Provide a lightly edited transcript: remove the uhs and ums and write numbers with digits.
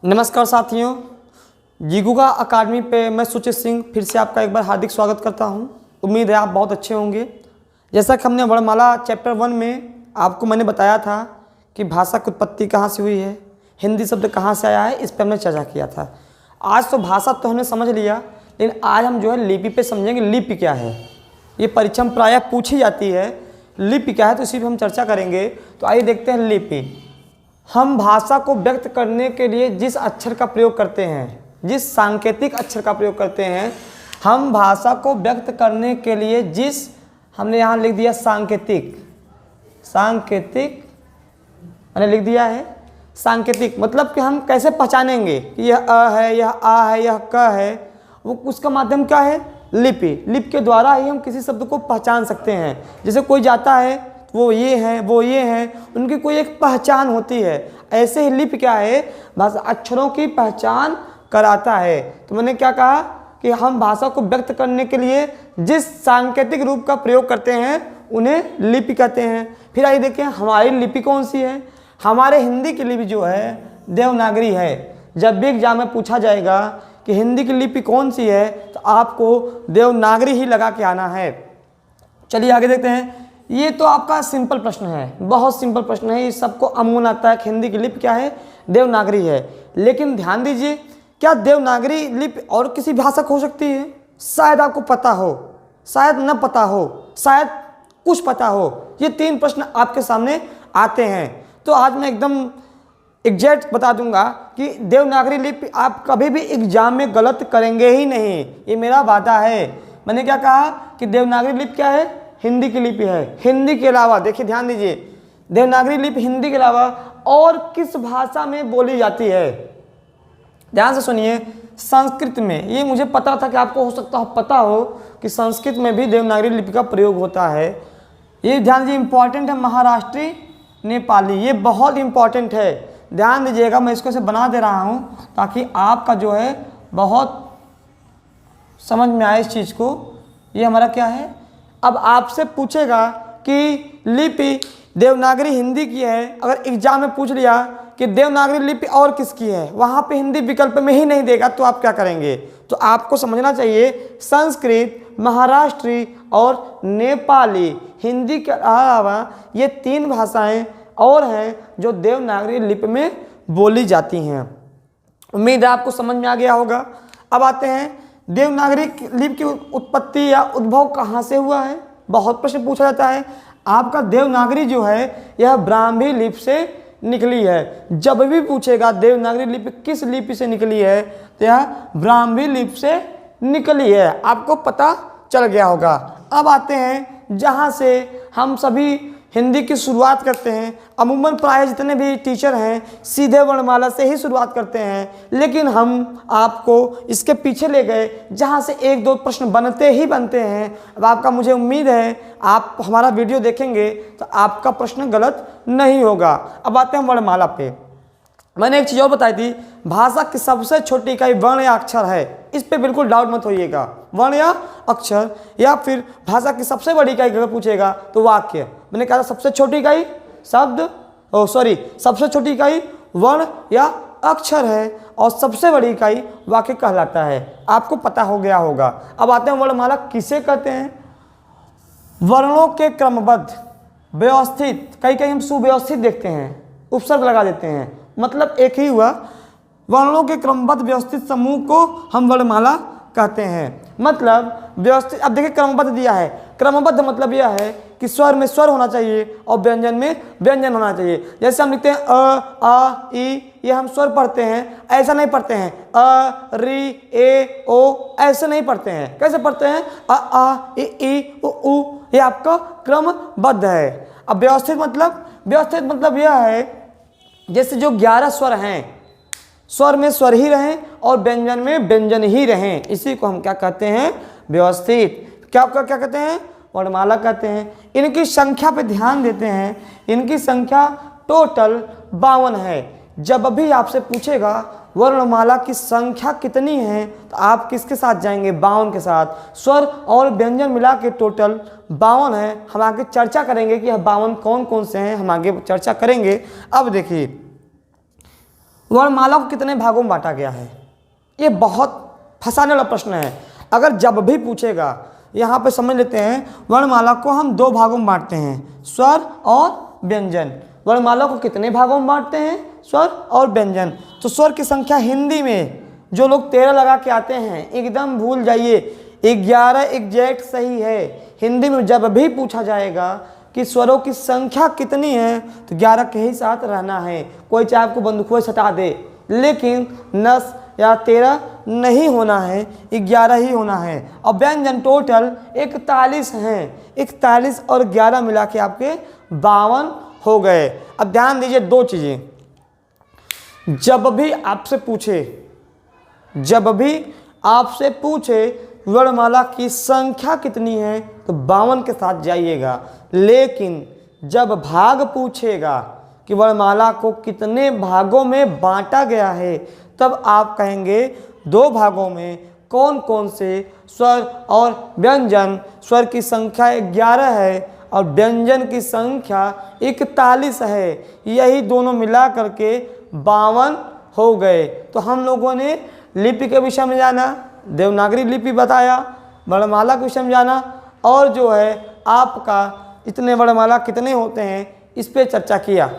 नमस्कार साथियों, जीगूगा अकादमी पे मैं सुचित सिंह फिर से आपका एक बार हार्दिक स्वागत करता हूं। उम्मीद है आप बहुत अच्छे होंगे। जैसा कि हमने वर्णमाला चैप्टर 1 में आपको मैंने बताया था कि भाषा की उत्पत्ति कहाँ से हुई है, हिंदी शब्द कहाँ से आया है, इस पर हमने चर्चा किया था। आज तो भाषा तो हमने समझ लिया, लेकिन आज हम जो है लिपि पे समझेंगे। लिपि क्या है, ये परीक्षा में प्रायः पूछी जाती है। लिपि क्या है तो इसी पर हम चर्चा करेंगे। तो आइए देखते हैं लिपि। हम भाषा को व्यक्त करने के लिए जिस अक्षर का प्रयोग करते हैं, जिस सांकेतिक अक्षर का प्रयोग करते हैं, हम भाषा को व्यक्त करने के लिए जिस, हमने यहाँ लिख दिया सांकेतिक, सांकेतिक मैंने लिख दिया है सांकेतिक, मतलब कि हम कैसे पहचानेंगे कि यह अ है, यह आ है, यह क है, वो उसका माध्यम क्या है, लिपि। लिपि के द्वारा ही हम किसी शब्द को पहचान सकते हैं। जैसे कोई जाता है वो ये है, वो ये है, उनकी कोई एक पहचान होती है। ऐसे ही लिपि क्या है, भाषा अक्षरों की पहचान कराता है। तो मैंने क्या कहा कि हम भाषा को व्यक्त करने के लिए जिस सांकेतिक रूप का प्रयोग करते हैं उन्हें लिपि कहते हैं। फिर आइए देखें हमारी लिपि कौन सी है। हमारे हिंदी की लिपि जो है देवनागरी है। जब भी एग्जाम में पूछा जाएगा कि हिंदी की लिपि कौन सी है तो आपको देवनागरी ही लगा के आना है। चलिए आगे देखते हैं। ये तो आपका सिंपल प्रश्न है, बहुत सिंपल प्रश्न है। ये सबको अमूमन आता है कि हिंदी की लिपि क्या है, देवनागरी है। लेकिन ध्यान दीजिए, क्या देवनागरी लिपि और किसी भाषा की हो सकती है? शायद आपको पता हो, शायद न पता हो, शायद कुछ पता हो। ये 3 प्रश्न आपके सामने आते हैं। तो आज मैं एकदम एग्जैक्ट बता दूंगा कि देवनागरी लिपि आप कभी भी एग्जाम में गलत करेंगे ही नहीं, ये मेरा वादा है। मैंने क्या कहा कि देवनागरी लिपि क्या है, हिंदी की लिपि है। हिंदी के अलावा देखिए, ध्यान दीजिए, देवनागरी लिपि हिंदी के अलावा और किस भाषा में बोली जाती है? ध्यान से सुनिए, संस्कृत में। ये मुझे पता था कि आपको हो सकता हो पता हो कि संस्कृत में भी देवनागरी लिपि का प्रयोग होता है। ये ध्यान दीजिए, इंपॉर्टेंट है। महाराष्ट्री, नेपाली, ये बहुत इंपॉर्टेंट है, ध्यान दीजिएगा। मैं इसको से बना दे रहा हूँ ताकि आपका जो है बहुत समझ में आए इस चीज़ को। ये हमारा क्या है, अब आपसे पूछेगा कि लिपि देवनागरी हिंदी की है। अगर एग्जाम में पूछ लिया कि देवनागरी लिपि और किसकी है, वहाँ पे हिंदी विकल्प में ही नहीं देगा, तो आप क्या करेंगे? तो आपको समझना चाहिए संस्कृत, महाराष्ट्री और नेपाली, हिंदी के अलावा ये 3 भाषाएं और हैं जो देवनागरी लिपि में बोली जाती हैं। उम्मीद है आपको समझ में आ गया होगा। अब आते हैं देवनागरी लिपि की उत्पत्ति या उद्भव कहाँ से हुआ है। बहुत प्रश्न पूछा जाता है। आपका देवनागरी जो है यह ब्राह्मी लिपि से निकली है। जब भी पूछेगा देवनागरी लिपि किस लिपि से निकली है, तो यह ब्राह्मी लिपि से निकली है, आपको पता चल गया होगा। अब आते हैं जहाँ से हम सभी हिंदी की शुरुआत करते हैं। अमूमन प्राय जितने भी टीचर हैं सीधे वर्णमाला से ही शुरुआत करते हैं, लेकिन हम आपको इसके पीछे ले गए जहाँ से 1-2 प्रश्न बनते ही बनते हैं। अब आपका, मुझे उम्मीद है आप हमारा वीडियो देखेंगे तो आपका प्रश्न गलत नहीं होगा। अब आते हैं वर्णमाला पे। मैंने एक चीज़ और बताई थी, भाषा की सबसे छोटी इकाई वर्ण या अक्षर है। इस पे बिल्कुल डाउट मत होइएगा, वर्ण या अक्षर। या फिर भाषा की सबसे बड़ी इकाई अगर पूछेगा तो वाक्य। मैंने कहा सबसे छोटी इकाई शब्द, सबसे छोटी इकाई वर्ण या अक्षर है और सबसे बड़ी इकाई वाक्य कहलाता है। आपको पता हो गया होगा। अब आते हैं वर्णमाला किसे कहते हैं। वर्णों के क्रमबद्ध, व्यवस्थित, कहीं कहीं हम सुव्यवस्थित देखते हैं, उपसर्ग लगा देते हैं, मतलब एक ही हुआ। वर्णों के क्रमबद्ध व्यवस्थित समूह को हम वर्णमाला कहते हैं। मतलब व्यवस्थित, अब देखिए क्रमबद्ध दिया है। क्रमबद्ध मतलब यह है कि स्वर में स्वर होना चाहिए और व्यंजन में व्यंजन होना चाहिए। जैसे हम लिखते हैं अ, आ, ई, ये हम स्वर पढ़ते हैं, ऐसा नहीं पढ़ते हैं अ, री, ए, ओ, ऐसे नहीं पढ़ते हैं। कैसे पढ़ते हैं? अ, आ, ई, उ, ये आपका क्रमबद्ध है। अब व्यवस्थित मतलब यह है जैसे जो 11 स्वर हैं, स्वर में स्वर ही रहें और व्यंजन में व्यंजन ही रहें, इसी को हम क्या कहते हैं? व्यवस्थित। क्या कहते हैं? वर्णमाला कहते हैं। इनकी संख्या पे ध्यान देते हैं। इनकी संख्या टोटल 52 है। जब भी आपसे पूछेगा वर्णमाला की संख्या कितनी है, तो आप किसके साथ जाएंगे? 52 के साथ। स्वर और व्यंजन मिला के टोटल 52 है। हम आगे चर्चा करेंगे कि यह 52 कौन कौन से हैं, हम आगे चर्चा करेंगे। अब देखिए वर्णमाला को कितने भागों में बांटा गया है? ये बहुत फंसाने वाला प्रश्न है। अगर जब भी पूछेगा, यहाँ पे समझ लेते हैं, वर्णमाला को हम 2 भागों में बांटते हैं, स्वर और व्यंजन। वर्णमाला को कितने भागों में बांटते हैं? स्वर और व्यंजन। तो स्वर की संख्या हिंदी में जो लोग 13 लगा के आते हैं एकदम भूल जाइए, 11 एग्जैक्ट सही है। हिंदी में जब भी पूछा जाएगा कि स्वरों की संख्या कितनी है तो 11 के ही साथ रहना है। कोई चाहे आपको बंदूकों से हटा दे, लेकिन 9 या 13 नहीं होना है, 11 ही होना है। और व्यंजन टोटल 41 हैं, 41 और 11 मिला के आपके 52 हो गए। अब ध्यान दीजिए 2 चीज़ें, जब भी आपसे पूछे वर्णमाला की संख्या कितनी है तो 52 के साथ जाइएगा। लेकिन जब भाग पूछेगा कि वर्णमाला को कितने भागों में बांटा गया है, तब आप कहेंगे 2 भागों में कौन कौन से स्वर और व्यंजन। स्वर की संख्या 11 है और व्यंजन की संख्या 41 है, यही दोनों मिला करके 52 हो गए। तो हम लोगों ने लिपि के विषय में जाना, देवनागरी लिपि बताया, वर्णमाला के विषय में जाना, और जो है आपका इतने वर्णमाला कितने होते हैं इस पे चर्चा किया।